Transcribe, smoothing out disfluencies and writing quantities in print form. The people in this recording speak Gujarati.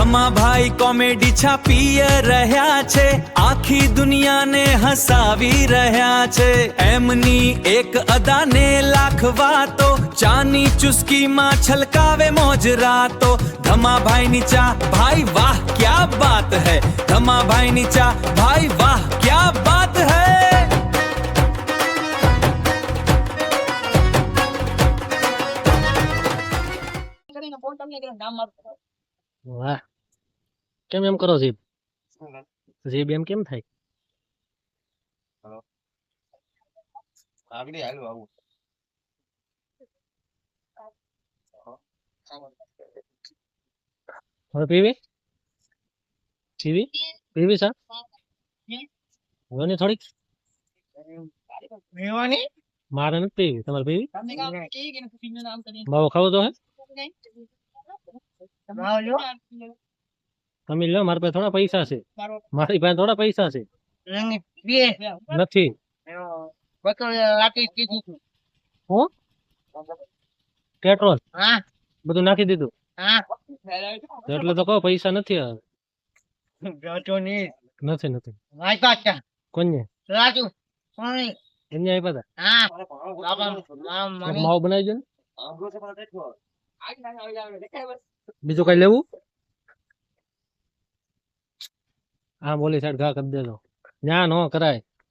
ધમાભાઈ કોમેડી છાપી રહ્યા છે, આખી દુનિયાને હસાવી રહ્યા છે. એમની એક અદાને લાખ વાતો, ચાની ચુસ્કીમાં છલકાવે મોજ રાતો. ધમાભાઈની ચા ભાઈ વાહ ક્યા બાત હૈ, ધમાભાઈની ચા ભાઈ વાહ ક્યા બાત હૈ. વાહ, કેમ એમ કરો જીબ? જીબ એમ કેમ થાય? આગળ હાલો આવું. હવે પીવી પીવી પીવી સા હવે થોડીક મેવાની મારે નથી પીવી, તમારે પીવી? માવો ખાવો તો હે તમે લો, મારી પાસે થોડા પૈસા છે, મારી પાસે થોડા પૈસા છે. નથી હું પેટ્રોલ બધું નાખી દીધું એટલે તો કહો પૈસા નથી. નથી નથી કોને એમને આપ્યા હતા. માવો બનાવી દો ને. બીજું કઈ લેવું? હા બોલી સાઈડ ઘા કરી દેજો, ના નો કરાય.